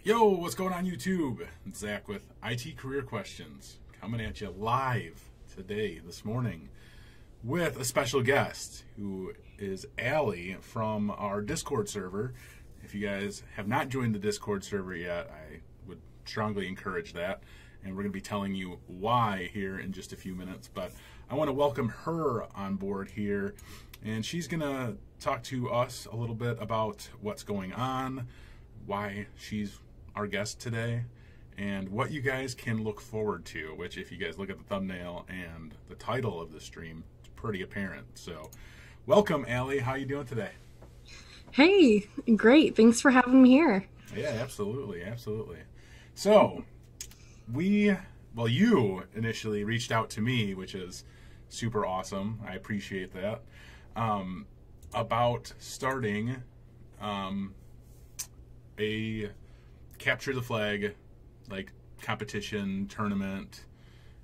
Yo, what's going on YouTube? It's Zach with IT Career Questions, coming at you live today, this morning, with a special guest who is Allie from our Discord server. If you guys have not joined the Discord server yet, I would strongly encourage that, and we're going to be telling you why here in just a few minutes. But I want to welcome her on board here, and she's going to talk to us a little bit about what's going on, why she's our guest today, and what you guys can look forward to, which if you guys look at the thumbnail and the title of the stream, it's pretty apparent. So welcome, Allie. How you doing today? Hey, great. Thanks for having me here. Yeah, absolutely. So you initially reached out to me, which is super awesome. I appreciate that. About starting a capture the flag, like competition, tournament,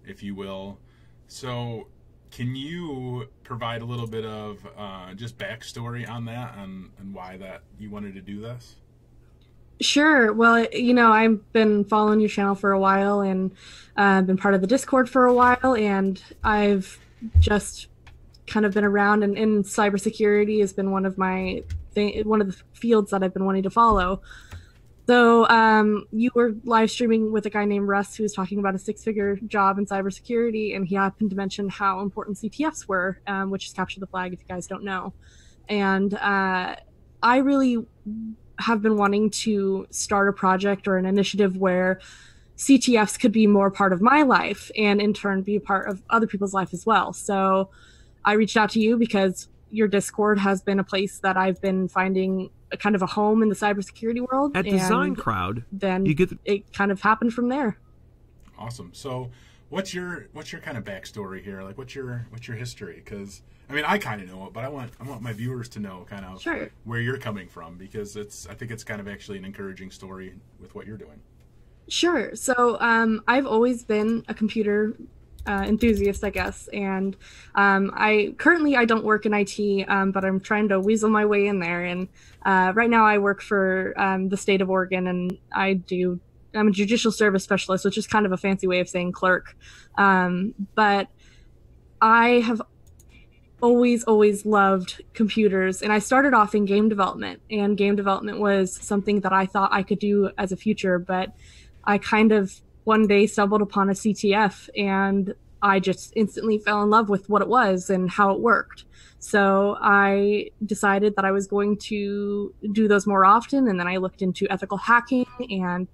if you will. So can you provide a little bit of just backstory on that and why that you wanted to do this? Sure. Well, I've been following your channel for a while and been part of the Discord for a while, and I've just kind of been around, and cybersecurity has been one of the fields that I've been wanting to follow. So you were live streaming with a guy named Russ who was talking about a 6-figure job in cybersecurity, and he happened to mention how important CTFs were, which is capture the flag if you guys don't know. And I really have been wanting to start a project or an initiative where CTFs could be more part of my life and in turn be a part of other people's life as well. So I reached out to you because your Discord has been a place that I've been finding a kind of a home in the cybersecurity world. At Design Crowd, then it kind of happened from there. Awesome. So what's your kind of backstory here? Like what's your history? Because I mean, I kind of know it, but I want my viewers to know kind of Sure. where you're coming from, because I think it's kind of actually an encouraging story with what you're doing. Sure. So I've always been a computer enthusiast, I guess, and I don't work in IT, but I'm trying to weasel my way in there. And right now I work for the state of Oregon, and I'm a judicial service specialist, which is kind of a fancy way of saying clerk. But I have always loved computers, and I started off in game development, and game development was something that I thought I could do as a future, but I kind of one day stumbled upon a CTF, and I just instantly fell in love with what it was and how it worked. So I decided that I was going to do those more often, and then I looked into ethical hacking and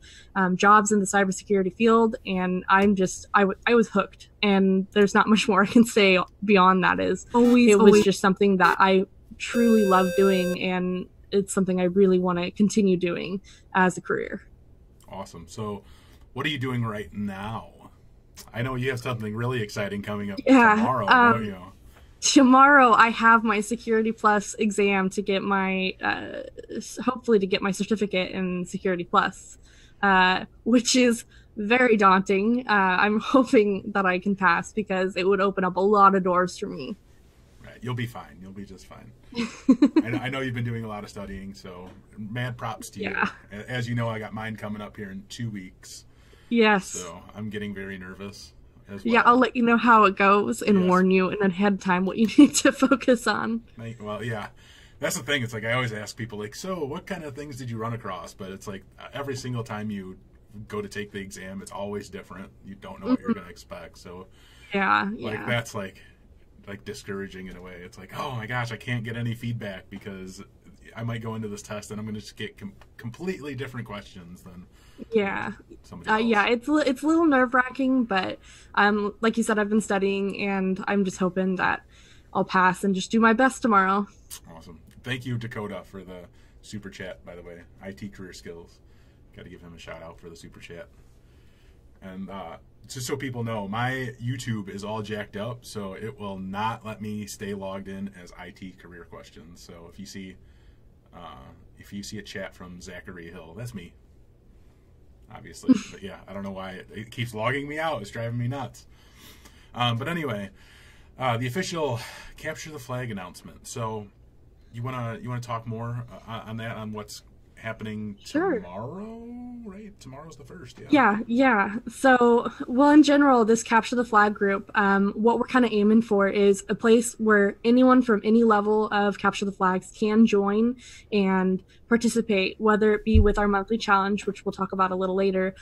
jobs in the cybersecurity field, and I was hooked. And there's not much more I can say beyond that. It was just something that I truly love doing, and it's something I really want to continue doing as a career. Awesome. So what are you doing right now? I know you have something really exciting coming up tomorrow, don't you? Tomorrow I have my Security Plus exam to get my, hopefully to get my certificate in Security Plus, which is very daunting. I'm hoping that I can pass because it would open up a lot of doors for me. Right. You'll be fine. You'll be just fine. I know you've been doing a lot of studying, so mad props to you. As you know, I got mine coming up here in 2 weeks. Yes. So I'm getting very nervous as well. Yeah, I'll let you know how it goes and warn you in ahead of time what you need to focus on. Well, yeah. That's the thing. It's like I always ask people, like, so what kind of things did you run across? But it's like every single time you go to take the exam, it's always different. You don't know what you're going to expect. So that's like discouraging in a way. It's like, oh my gosh, I can't get any feedback because I might go into this test and I'm going to just get completely different questions than somebody else. Yeah, it's a little nerve-wracking, but like you said, I've been studying, and I'm just hoping that I'll pass and just do my best tomorrow. Awesome. Thank you, Dakota, for the super chat, by the way. IT Career Skills. Got to give him a shout out for the super chat. And just so people know, my YouTube is all jacked up, so it will not let me stay logged in as IT Career Questions. So if you see a chat from Zachary Hill, that's me, obviously. But yeah, I don't know why it keeps logging me out. It's driving me nuts. But anyway, the official capture the flag announcement. So you wanna talk more on that, on what's happening Sure. tomorrow, right? Tomorrow's the 1st, yeah. Yeah. So, well, in general, this Capture the Flag group, what we're kind of aiming for is a place where anyone from any level of Capture the Flags can join and participate, whether it be with our monthly challenge, which we'll talk about a little later,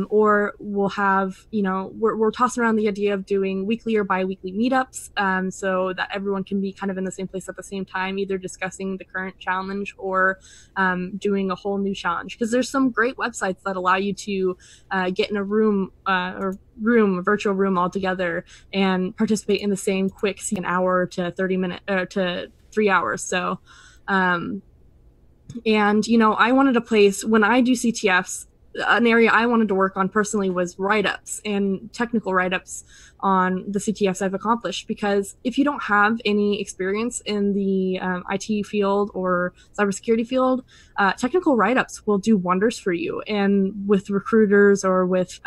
or we'll have, we're tossing around the idea of doing weekly or bi-weekly meetups, so that everyone can be kind of in the same place at the same time, either discussing the current challenge or doing a whole new challenge. Because there's some great websites that allow you to get in a a virtual room all together and participate in the same quick an hour to 30 minute to 3 hours. So, I wanted a place when I do CTFs. An area I wanted to work on personally was write-ups and technical write-ups on the CTFs I've accomplished, because if you don't have any experience in the IT field or cybersecurity field, technical write-ups will do wonders for you, and with recruiters or with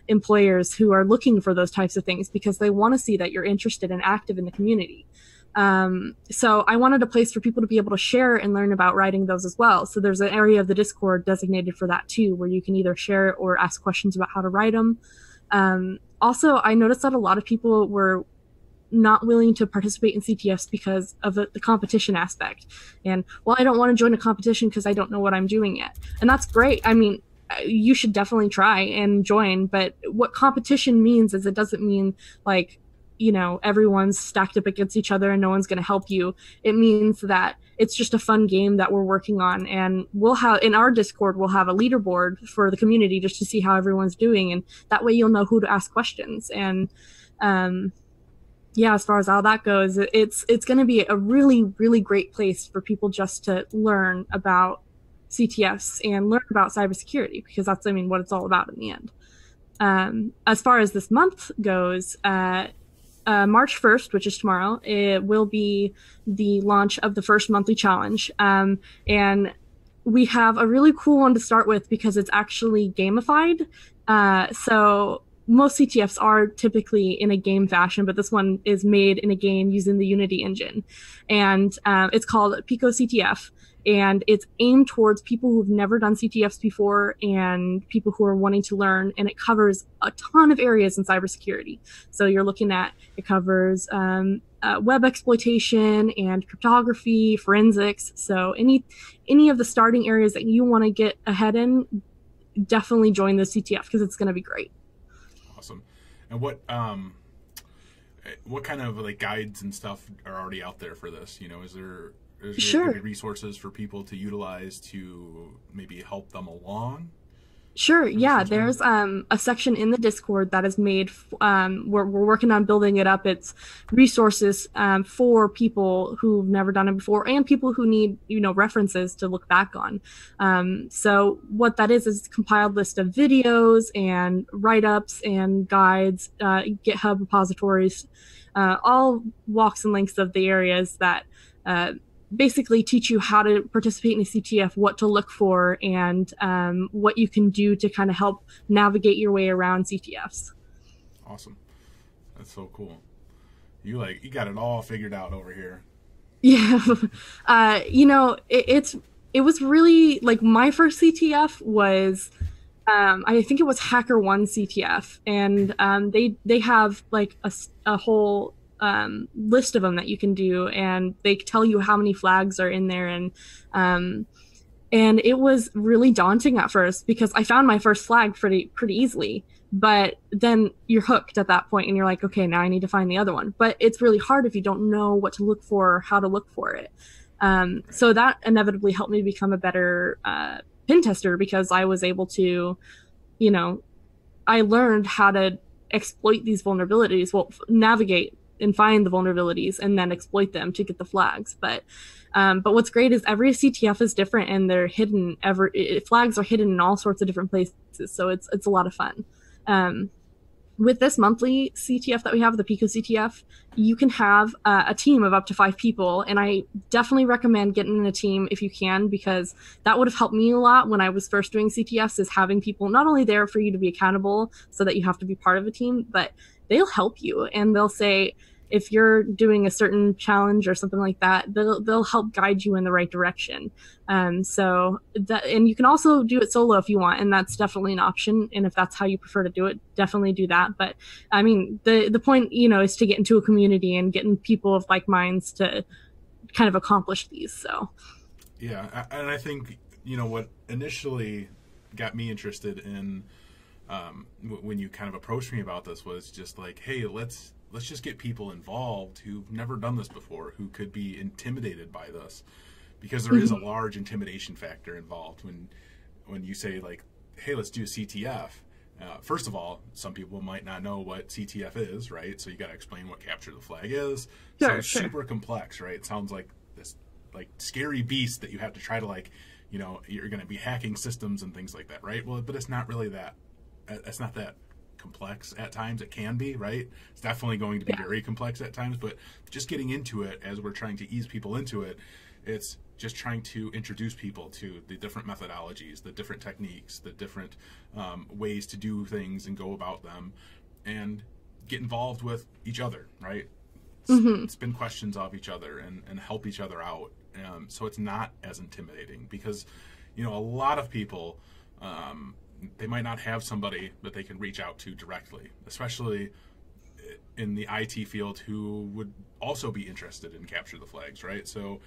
employers who are looking for those types of things, because they want to see that you're interested and active in the community. So I wanted a place for people to be able to share and learn about writing those as well. So there's an area of the Discord designated for that too, where you can either share or ask questions about how to write them. Also, I noticed that a lot of people were not willing to participate in CTFs because of the competition aspect. And, well, I don't want to join a competition because I don't know what I'm doing yet. And that's great. I mean, you should definitely try and join, but what competition means is it doesn't mean like, everyone's stacked up against each other and no one's going to help you. It means that it's just a fun game that we're working on, and we'll have in our Discord, we'll have a leaderboard for the community just to see how everyone's doing, and that way you'll know who to ask questions. And as far as how that goes, it's going to be a really, really great place for people just to learn about CTFs and learn about cybersecurity, because that's, what it's all about in the end. As far as this month goes, March 1st, which is tomorrow, it will be the launch of the first monthly challenge. And we have a really cool one to start with because it's actually gamified. So most CTFs are typically in a game fashion, but this one is made in a game using the Unity engine. And it's called Pico CTF. And it's aimed towards people who've never done CTFs before and people who are wanting to learn. And it covers a ton of areas in cybersecurity. So it covers web exploitation and cryptography, forensics. So any of the starting areas that you want to get ahead in, definitely join the CTF because it's going to be great. Awesome. And what kind of like guides and stuff are already out there for this? Is there Sure. resources for people to utilize to maybe help them along? Sure. Yeah. There's a section in the Discord that is made. We're working on building it up. It's resources for people who've never done it before and people who need references to look back on. So what that is a compiled list of videos and write-ups and guides, GitHub repositories, all walks and links of the areas that basically teach you how to participate in a CTF, what to look for, and what you can do to kind of help navigate your way around CTFs. Awesome. That's so cool. You got it all figured out over here. Yeah. It was really like my first CTF was I think it was HackerOne CTF, and they have like a whole list of them that you can do, and they tell you how many flags are in there, and it was really daunting at first because I found my first flag pretty easily, but then you're hooked at that point and you're like, okay, now I need to find the other one. But it's really hard if you don't know what to look for or how to look for it. So that inevitably helped me become a better pen tester, because I was able to, I learned how to exploit these vulnerabilities, navigate and find the vulnerabilities and then exploit them to get the flags. But what's great is every CTF is different, and they're hidden. Flags are hidden in all sorts of different places, so it's a lot of fun. With this monthly CTF that we have, the Pico CTF, you can have a team of up to 5 people, and I definitely recommend getting in a team if you can, because that would have helped me a lot when I was first doing CTFs, is having people not only there for you to be accountable so that you have to be part of a team, but they'll help you and they'll say, if you're doing a certain challenge or something like that, they'll help guide you in the right direction. So that, and you can also do it solo if you want, and that's definitely an option. And if that's how you prefer to do it, definitely do that. But I mean, the point, is to get into a community and getting people of like minds to kind of accomplish these. So yeah, and I think what initially got me interested in when you kind of approached me about this was just like, hey, let's just get people involved who've never done this before, who could be intimidated by this, because there is a large intimidation factor involved when you say like, hey, let's do a CTF. First of all, some people might not know what CTF is, right? So you got to explain what capture the flag is. Sure, so it's super complex, right? It sounds like this like scary beast that you have to try to like, you're going to be hacking systems and things like that, right? Well, but it's not really that. It's not that complex at times. It can be, right? It's definitely going to be very complex at times, but just getting into it as we're trying to ease people into it, it's just trying to introduce people to the different methodologies, the different techniques, the different ways to do things and go about them, and get involved with each other, right? Spin questions off each other and help each other out. So it's not as intimidating because, a lot of people, they might not have somebody that they can reach out to directly, especially in the IT field, who would also be interested in capture the flags, right? So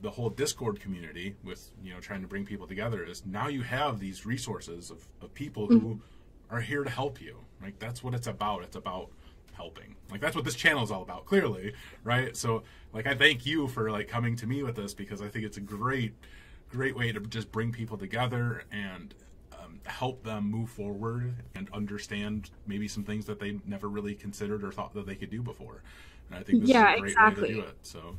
the whole Discord community with, trying to bring people together is now you have these resources of people who are here to help you. Like, that's what it's about. It's about helping. Like, that's what this channel is all about, clearly, right? So, like, I thank you for, like, coming to me with this, because I think it's a great way to just bring people together and help them move forward and understand maybe some things that they never really considered or thought that they could do before. And I think this is a great way to do it. So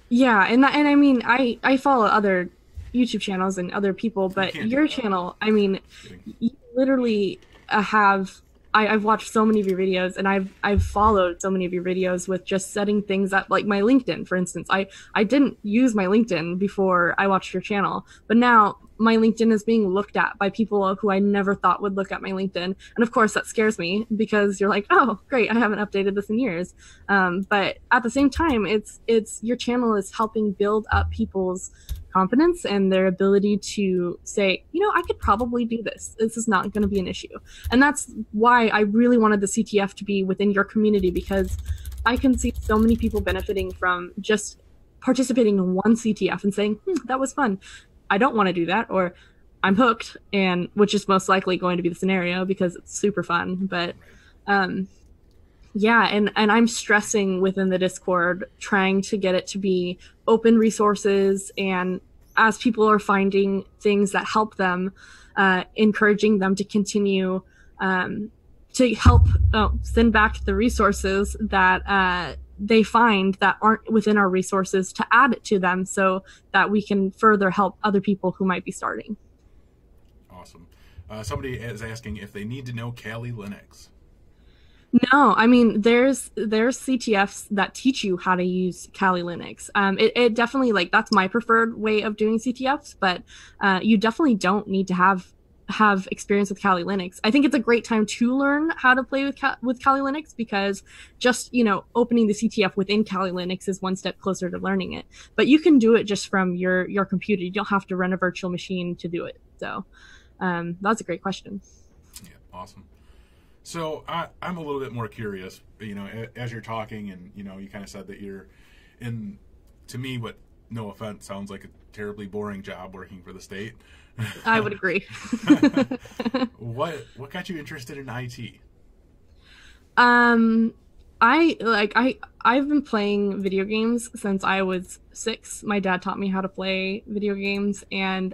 yeah, and I mean, I follow other YouTube channels and other people, but your channel, I mean, you literally I've watched so many of your videos, and I've followed so many of your videos with just setting things up, like my LinkedIn, for instance. I didn't use my LinkedIn before I watched your channel, but now my LinkedIn is being looked at by people who I never thought would look at my LinkedIn. And of course that scares me, because you're like, oh, great, I haven't updated this in years. But at the same time, it's your channel is helping build up people's confidence and their ability to say, I could probably do this. This is not going to be an issue. And that's why I really wanted the CTF to be within your community, because I can see so many people benefiting from just participating in one CTF and saying, that was fun. I don't want to do that, or I'm hooked, and which is most likely going to be the scenario because it's super fun. But yeah, and I'm stressing within the Discord, trying to get it to be open resources, and as people are finding things that help them, encouraging them to continue to help send back the resources that they find that aren't within our resources, to add it to them so that we can further help other people who might be starting. Awesome. Somebody is asking if they need to know Kali Linux. No, I mean, there's CTFs that teach you how to use Kali Linux. It definitely, like, that's my preferred way of doing CTFs, but you definitely don't need to have experience with Kali Linux. I think it's a great time to learn how to play with Kali Linux, because just, opening the CTF within Kali Linux is one step closer to learning it. But you can do it just from your computer. You don't have to run a virtual machine to do it. So that's a great question. Yeah, awesome. So I'm a little bit more curious, as you're talking, and, you kind of said that you're in, to me, what, no offense, sounds like a terribly boring job working for the state. I would agree. What got you interested in IT? I've been playing video games since I was 6. My dad taught me how to play video games, and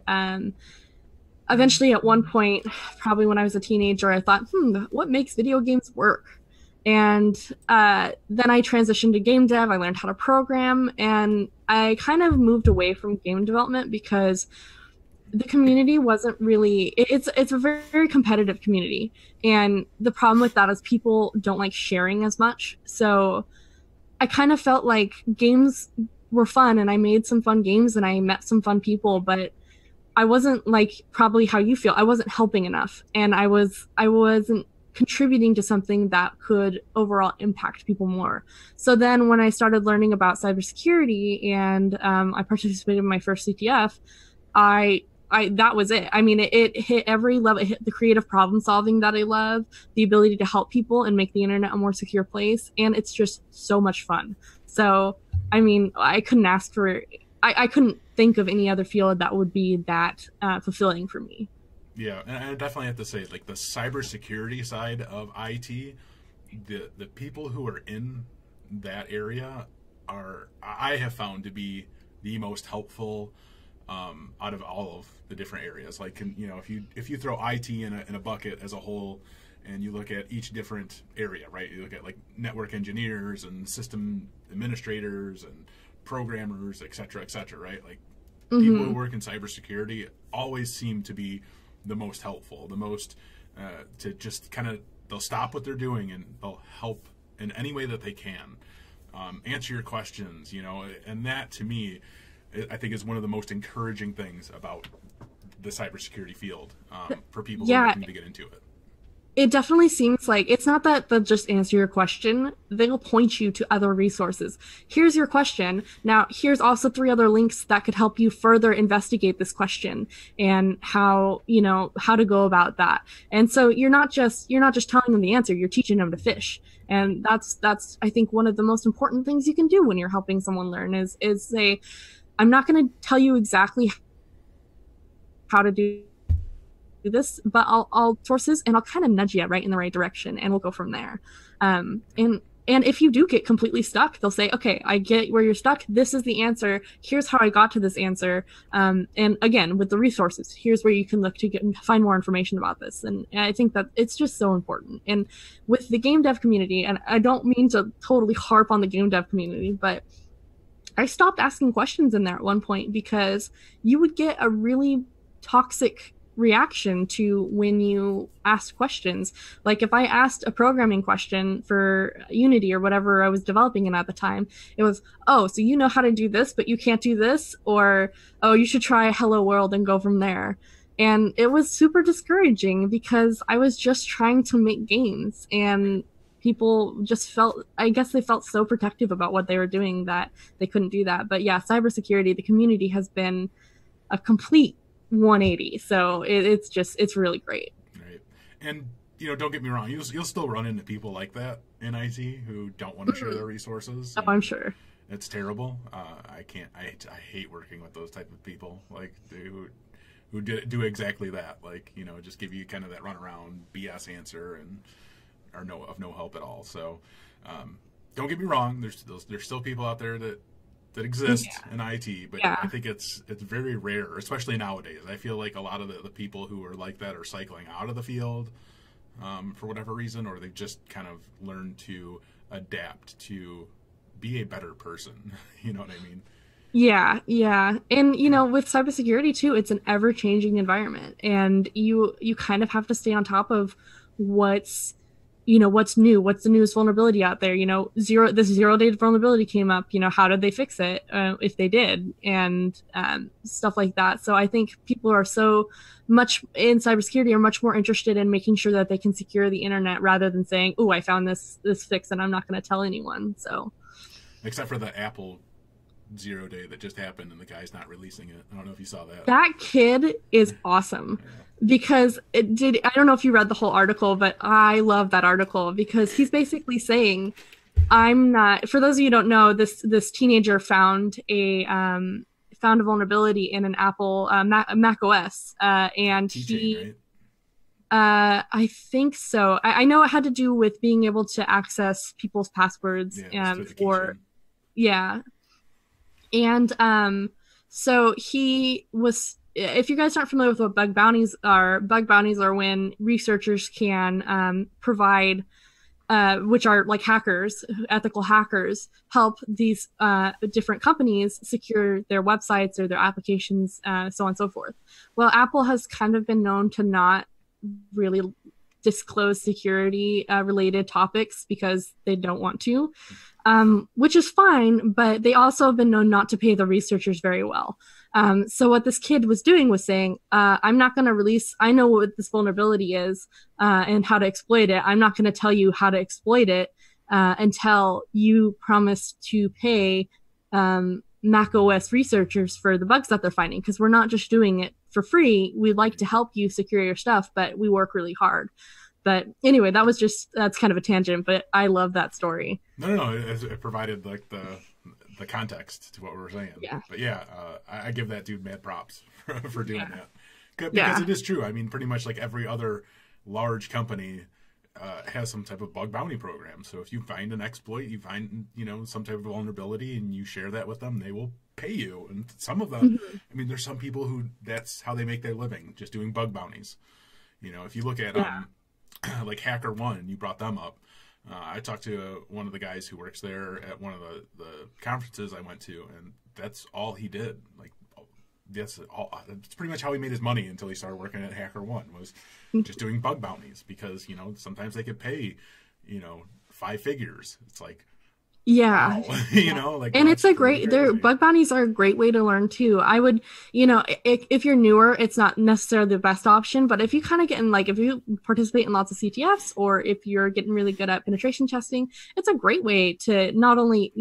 eventually at one point, probably when I was a teenager, I thought, what makes video games work? And then I transitioned to game dev. I learned how to program, and I kind of moved away from game development because the community wasn't really, it's a very, very competitive community. And the problem with that is people don't like sharing as much. So I kind of felt like games were fun, and I made some fun games, and I met some fun people, but I wasn't, like, probably how you feel, I wasn't helping enough. And I wasn't contributing to something that could overall impact people more. So then when I started learning about cybersecurity and I participated in my first CTF, that was it. I mean, it hit every level. It hit the creative problem solving that I love, the ability to help people and make the internet a more secure place. And it's just so much fun. So, I mean, I couldn't think of any other field that would be that fulfilling for me. Yeah, and I definitely have to say, like the cybersecurity side of IT, the people who are in that area I have found to be the most helpful out of all of the different areas. Like, if you throw IT in a bucket as a whole, and you look at each different area, right? You look at like network engineers and system administrators and programmers, et cetera, right? Like people who work in cybersecurity always seem to be the most helpful, the most to just kind of, they'll stop what they're doing and they'll help in any way that they can, answer your questions, and that to me, I think is one of the most encouraging things about the cybersecurity field for people who are looking to get into it. It definitely seems like it's not that they'll just answer your question. They'll point you to other resources. Here's your question. Now, here's also 3 other links that could help you further investigate this question and how to go about that. And so you're not just telling them the answer, you're teaching them to fish. And that's I think one of the most important things you can do when you're helping someone learn is say, I'm not going to tell you exactly how to do this, but I'll sources and I'll kind of nudge you right in the right direction, and we'll go from there. And if you do get completely stuck, they'll say, okay, I get where you're stuck. This is the answer. Here's how I got to this answer. And again, with the resources, here's where you can look to find more information about this. And I think that it's just so important. And with the game dev community, and I don't mean to totally harp on the game dev community, but I stopped asking questions in there at one point because you would get a really toxic reaction to when you asked questions. Like if I asked a programming question for Unity or whatever I was developing in at the time, it was, oh, so you know how to do this, but you can't do this, or oh, you should try Hello World and go from there. And it was super discouraging because I was just trying to make games, and people just I guess they felt so protective about what they were doing that they couldn't do that. But yeah, cybersecurity, the community has been a complete 180. So it's really great. Right. And don't get me wrong, you'll still run into people like that in IT who don't want to share their resources. Oh, I'm sure. It's terrible. I hate working with those type of people, like who do exactly that. Like, just give you kind of that runaround BS answer and are of no help at all. So don't get me wrong, there's still people out there that exist in IT, but I think it's very rare, especially nowadays. I feel like a lot of the people who are like that are cycling out of the field for whatever reason, or they've just kind of learned to adapt to be a better person. You know what I mean? Yeah. And, with cybersecurity too, it's an ever-changing environment, and you kind of have to stay on top of what's new, what's the newest vulnerability out there. This zero-day vulnerability came up, how did they fix it, if they did, and stuff like that. So I think people are so much in cybersecurity are much more interested in making sure that they can secure the internet rather than saying, oh, I found this fix and I'm not going to tell anyone. So, except for the Apple 0 day that just happened and the guy's not releasing it. I don't know if you saw that. That kid is awesome. Because I don't know if you read the whole article, but I love that article because he's basically saying, for those of you who don't know, this teenager found a vulnerability in an Apple Mac OS, and teaching, right? I think so. I know it had to do with being able to access people's passwords, and so he was. If you guys aren't familiar with what bug bounties are when researchers can provide, which are like hackers, ethical hackers, help these different companies secure their websites or their applications, so on and so forth. Well, Apple has kind of been known to not really disclose security related topics because they don't want to, which is fine, but they also have been known not to pay the researchers very well. So what this kid was doing was saying, I'm not going to release, I know what this vulnerability is and how to exploit it. I'm not going to tell you how to exploit it until you promise to pay Mac OS researchers for the bugs that they're finding, because we're not just doing it for free. We'd like to help you secure your stuff, but we work really hard. But anyway, that's kind of a tangent, but I love that story. No. It provided like the context to what we were saying. Yeah. But yeah, I give that dude mad props for doing that. Because it is true. I mean, pretty much like every other large company has some type of bug bounty program. So if you find an exploit, you find, some type of vulnerability and you share that with them, they will pay you. And some of them, I mean, there's some people who that's how they make their living, just doing bug bounties. If you look at like HackerOne, you brought them up. I talked to one of the guys who works there at one of the conferences I went to, and that's all he did. Like, that's all. It's pretty much how he made his money until he started working at HackerOne, was just doing bug bounties, because sometimes they could pay 5 figures. It's like, yeah, wow. Like, and it's a great, bug bounties are a great way to learn too. I would, if you're newer, it's not necessarily the best option, but if you kind of get in, like, if you participate in lots of CTFs, or if you're getting really good at penetration testing, it's a great way to not only,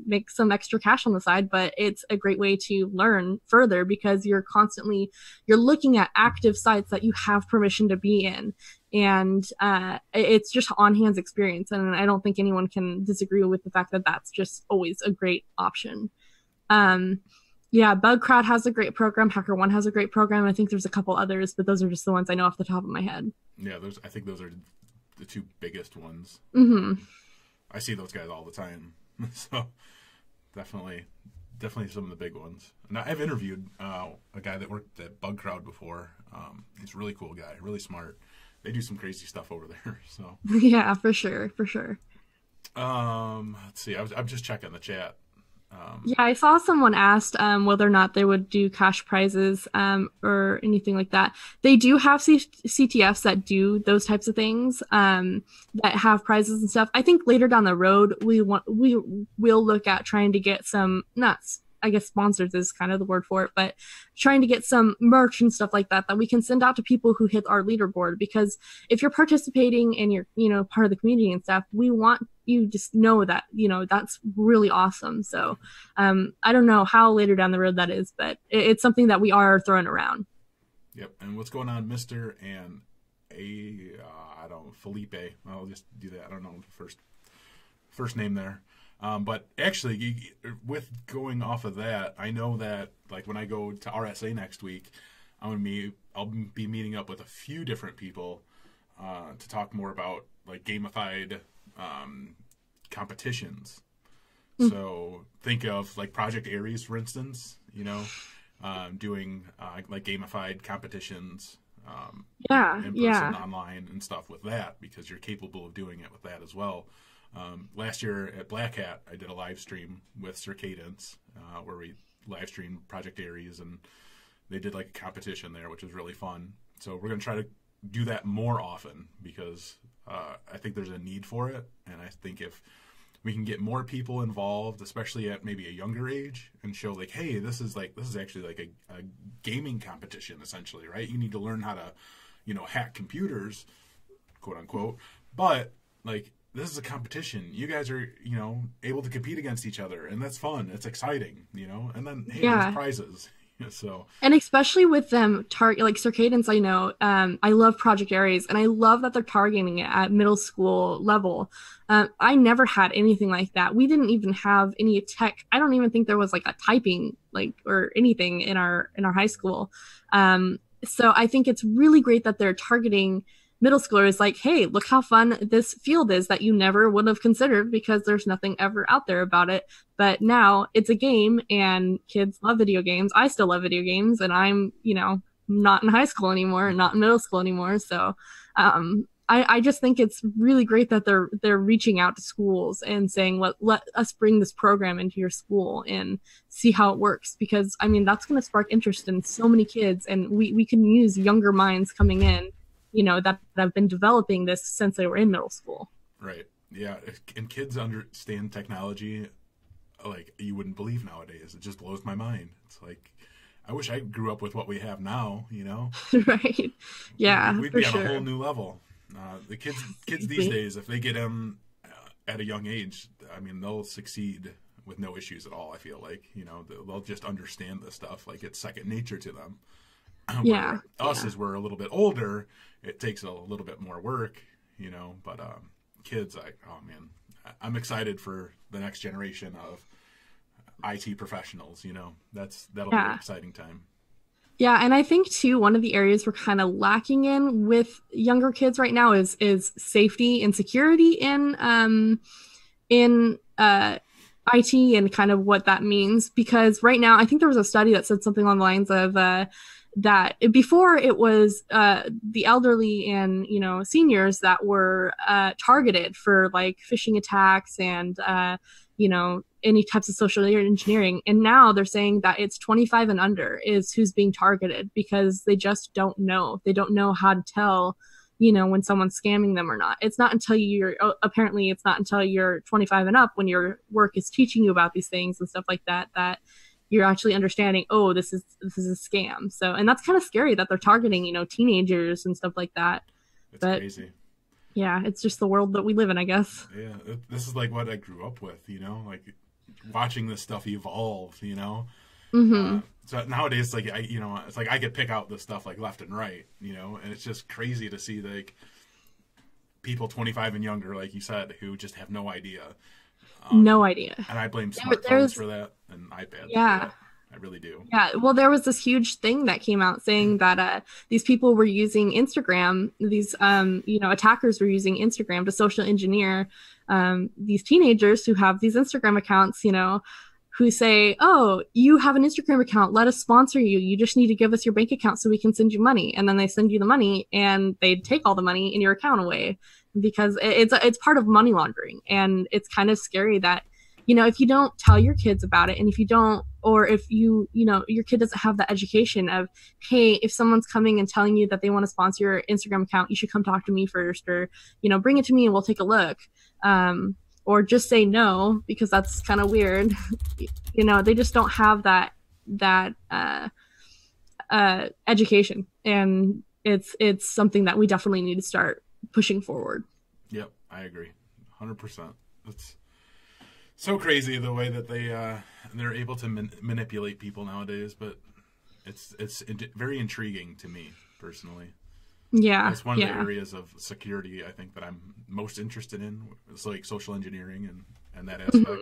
make some extra cash on the side, but it's a great way to learn further, because you're looking at active sites that you have permission to be in. And it's just on-hands experience, and I don't think anyone can disagree with the fact that that's just always a great option. Bugcrowd has a great program. HackerOne has a great program. I think there's a couple others, but those are just the ones I know off the top of my head. Yeah, I think those are the 2 biggest ones. Mm-hmm. I see those guys all the time, so definitely some of the big ones. And I've interviewed a guy that worked at Bugcrowd before. He's a really cool guy, really smart. They do some crazy stuff over there. So yeah, for sure. Let's see. I'm just checking the chat. I saw someone asked whether or not they would do cash prizes or anything like that. They do have CTFs that do those types of things, that have prizes and stuff. I think later down the road we will look at trying to get some nuts. I guess sponsors is kind of the word for it, but trying to get some merch and stuff like that we can send out to people who hit our leaderboard. Because if you're participating and you're, part of the community and stuff, we want you to just know that, that's really awesome. So I don't know how later down the road that is, but it's something that we are throwing around. Yep. And what's going on, Mr. and Felipe? I'll just do that. I don't know the first name there. But actually, with going off of that, I know that, like, when I go to RSA next week, I'll be meeting up with a few different people to talk more about, like, gamified competitions. Mm-hmm. So think of, like, Project Ares, for instance, doing like gamified competitions in person, online, and stuff with that, because you're capable of doing it with that as well. Last year at Black Hat, I did a live stream with Circadence where we live streamed Project Ares, and they did like a competition there, which was really fun. So we're going to try to do that more often, because I think there's a need for it. And I think if we can get more people involved, especially at maybe a younger age, and show like, hey, this is actually like a gaming competition, essentially, right? You need to learn how to, hack computers, quote unquote, but like, this is a competition. You guys are, able to compete against each other, and that's fun. It's exciting, and then, hey, there's prizes. So, and especially with them like Circadence, I know, I love Project Ares, and I love that they're targeting it at middle school level. I never had anything like that. We didn't even have any tech. I don't even think there was like a typing or anything in our high school. So I think it's really great that they're targeting middle schoolers, like, hey, look how fun this field is that you never would have considered, because there's nothing ever out there about it. But now it's a game, and kids love video games. I still love video games, and I'm, not in high school anymore and not in middle school anymore. So I just think it's really great that they're reaching out to schools and saying, let us bring this program into your school and see how it works. Because, I mean, that's going to spark interest in so many kids, and we can use younger minds coming in, that have been developing this since they were in middle school. Right. Yeah. And kids understand technology like you wouldn't believe nowadays. It just blows my mind. It's like, I wish I grew up with what we have now, you know. Right. Yeah, We'd for be on sure. a whole new level. The kids these days, if they get them at a young age, I mean, they'll succeed with no issues at all. I feel like, you know, they'll just understand this stuff. Like, it's second nature to them. Yeah. Where us, as we're a little bit older, it takes a little bit more work, you know. But kids, oh man, I'm excited for the next generation of IT professionals. You know, that'll be an exciting time. Yeah, and I think too, one of the areas we're kind of lacking in with younger kids right now is safety and security in IT and kind of what that means. Because right now, I think there was a study that said something along the lines of that before it was the elderly and, you know, seniors that were targeted for like phishing attacks and you know, any types of social engineering. And now they're saying that it's 25 and under is who's being targeted, because they just don't know. They don't know how to tell, you know, when someone's scamming them or not. It's not until apparently it's not until you're 25 and up, when your work is teaching you about these things and stuff like that, that you're actually understanding, oh, this is a scam. So, and that's kind of scary that they're targeting, you know, teenagers and stuff like that. It's crazy. Yeah, it's just the world that we live in, I guess. Yeah, this is like what I grew up with, you know, like watching this stuff evolve, you know. So nowadays, like, it's like I could pick out this stuff like left and right, you know, and it's just crazy to see like people 25 and younger, like you said, who just have no idea. No idea. And I blame smartphones for that, and iPads. Yeah. I really do. Yeah, well, there was this huge thing that came out saying that these people were using Instagram. These, you know, attackers were using Instagram to social engineer these teenagers who have these Instagram accounts, you know, who say, oh, you have an Instagram account, let us sponsor you. You just need to give us your bank account so we can send you money. And then they send you the money, and they take all the money in your account away, because it's part of money laundering. And it's kind of scary that, you know, if you don't tell your kids about it, and if you don't, or if you know, your kid doesn't have the education of, hey, if someone's coming and telling you that they want to sponsor your Instagram account, you should come talk to me first, or, you know, bring it to me and we'll take a look. Or just say no, because that's kind of weird. You know, they just don't have that education, and it's something that we definitely need to start pushing forward. Yep, I agree, 100%. It's so crazy the way that they're able to manipulate people nowadays, but it's very intriguing to me personally. Yeah, it's one of the areas of security I think that I'm most interested in. It's like social engineering and that aspect.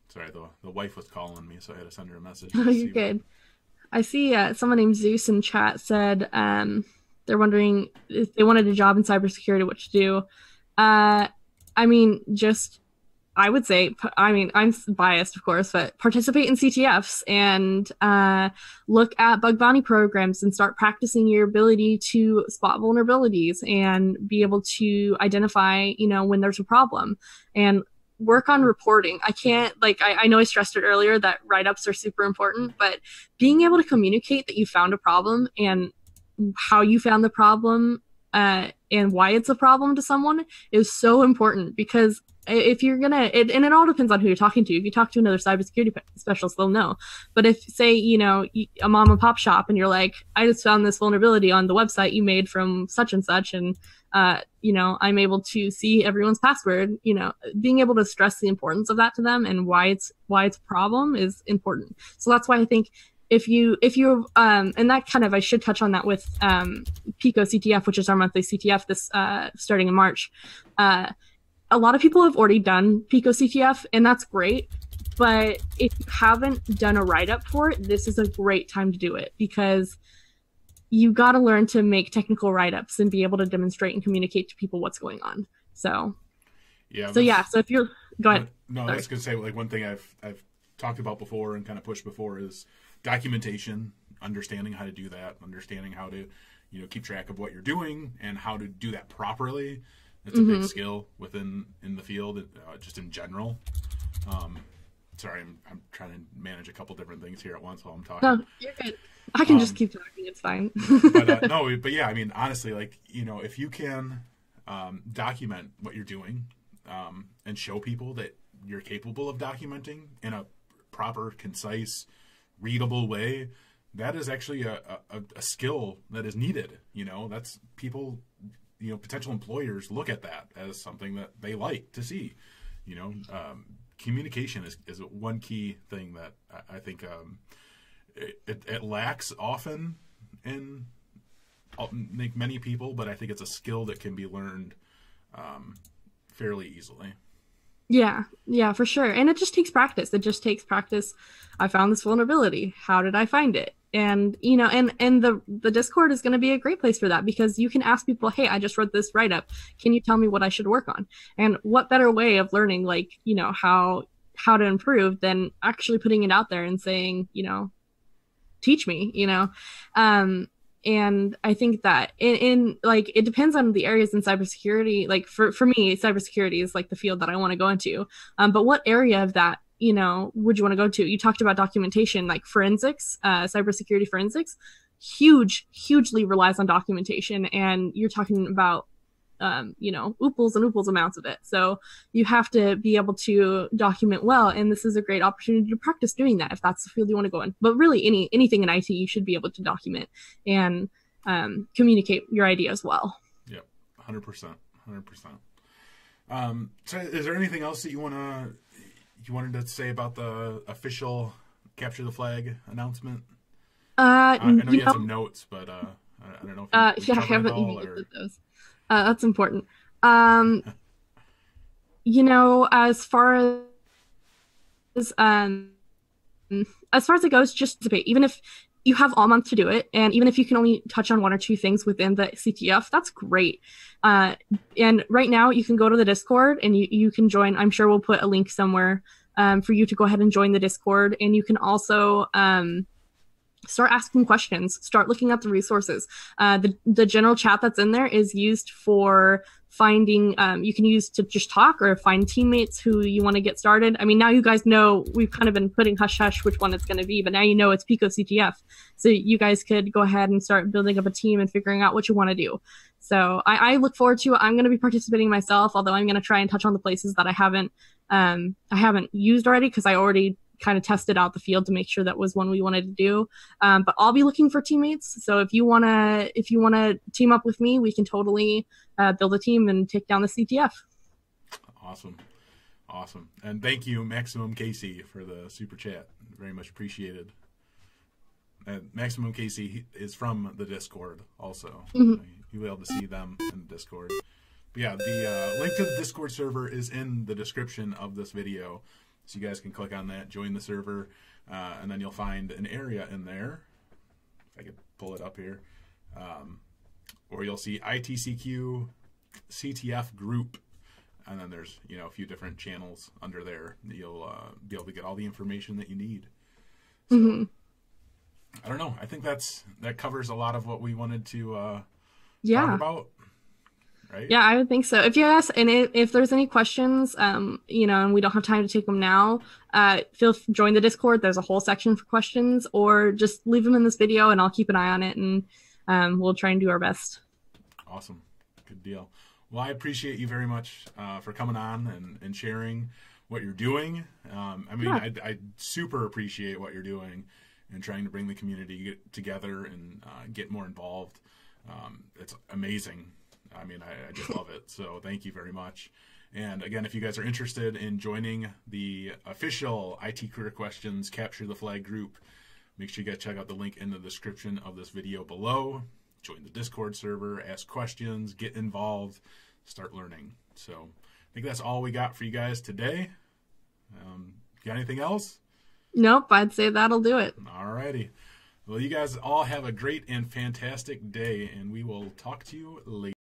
Sorry, the wife was calling me, so I had to send her a message. Oh, you're good. I see someone named Zeus in chat said they're wondering if they wanted a job in cybersecurity, what to do. I mean, I would say, I mean, I'm biased, of course, but participate in CTFs and look at bug bounty programs and start practicing your ability to spot vulnerabilities and be able to identify, you know, when there's a problem, and work on reporting. I know I stressed it earlier that write-ups are super important, but being able to communicate that you found a problem and how you found the problem and why it's a problem to someone is so important, because if you're gonna, and it all depends on who you're talking to. If you talk to another cybersecurity specialist, they'll know. But if, say, you know, a mom and pop shop, and you're like, I just found this vulnerability on the website you made from such and such, and you know, I'm able to see everyone's password. You know, being able to stress the importance of that to them and why it's a problem is important. So that's why I think if you and that kind of, I should touch on that with PICO CTF, which is our monthly CTF this starting in March. A lot of people have already done PICO CTF, and that's great. But if you haven't done a write-up for it, this is a great time to do it, because you got to learn to make technical write-ups and be able to demonstrate and communicate to people what's going on. So, so if you're, go ahead. No, I was going to say, like, one thing I've talked about before and kind of pushed before is documentation, understanding how to do that, understanding how to, you know, keep track of what you're doing and how to do that properly. It's a big skill in the field, just in general. Sorry, I'm trying to manage a couple different things here at once while I'm talking. No, you're good. I can just keep talking. It's fine. But yeah, I mean, honestly, like, you know, if you can document what you're doing, and show people that you're capable of documenting in a proper, concise, readable way, that is actually a skill that is needed. You know, that's people, you know, potential employers look at that as something that they like to see. You know, communication is one key thing that I think it lacks often in many people, but I think it's a skill that can be learned fairly easily. Yeah, for sure. And it just takes practice. It just takes practice. I found this vulnerability. How did I find it? And, you know, and the Discord is going to be a great place for that, because you can ask people, hey, I just wrote this write up. Can you tell me what I should work on? And what better way of learning, like, you know, how to improve than actually putting it out there and saying, you know, teach me, you know? And I think that in like, it depends on the areas in cybersecurity. Like for me, cybersecurity is like the field that I want to go into. But what area of that, you know, would you want to go to? You talked about documentation, like forensics, cybersecurity forensics, hugely relies on documentation. And you're talking about, you know, ooples and ooples amounts of it. So you have to be able to document well. And this is a great opportunity to practice doing that if that's the field you want to go in. But really anything in IT, you should be able to document and communicate your ideas well. Yep. 100%. So is there anything else that you wanted to say about the official Capture the Flag announcement? I know you had some notes, but I don't know if you I haven't or... those. That's important. You know, as far as it goes, just debate. Even if you have all month to do it, and even if you can only touch on one or two things within the CTF, that's great. And right now, you can go to the Discord and you can join. I'm sure we'll put a link somewhere for you to go ahead and join the Discord, and you can also start asking questions, start looking at the resources. The general chat that's in there is used for finding, you can use to just talk or find teammates who you want to get started. I mean, now you guys know we've kind of been putting hush hush which one it's going to be, but now you know it's Pico CTF. So you guys could go ahead and start building up a team and figuring out what you want to do. So I look forward to it. I'm going to be participating myself, although I'm going to try and touch on the places that I haven't used already, because I already kind of tested out the field to make sure that was one we wanted to do. But I'll be looking for teammates. So if you wanna team up with me, we can totally build a team and take down the CTF. Awesome. And thank you, Maximum Casey, for the super chat. Very much appreciated. And Maximum Casey is from the Discord also. Mm-hmm. So you'll be able to see them in the Discord. But yeah, the link to the Discord server is in the description of this video. So you guys can click on that, join the server, and then you'll find an area in there. If I could pull it up here. Or you'll see ITCQ, CTF group, and then there's, you know, a few different channels under there that you'll be able to get all the information that you need. So, I don't know. I think that covers a lot of what we wanted to talk about. Right? Yeah, I would think so. If you ask, and if there's any questions, you know, and we don't have time to take them now, join the Discord. There's a whole section for questions, or just leave them in this video, and I'll keep an eye on it, and we'll try and do our best. Awesome, good deal. Well, I appreciate you very much for coming on and sharing what you're doing. I mean, yeah. I super appreciate what you're doing and trying to bring the community together and get more involved. It's amazing. I mean, I just love it. So thank you very much. And again, if you guys are interested in joining the official IT Career Questions Capture the Flag group, make sure you guys check out the link in the description of this video below. Join the Discord server, ask questions, get involved, start learning. So I think that's all we got for you guys today. Got anything else? Nope, I'd say that'll do it. All righty. Well, you guys all have a great and fantastic day, and we will talk to you later.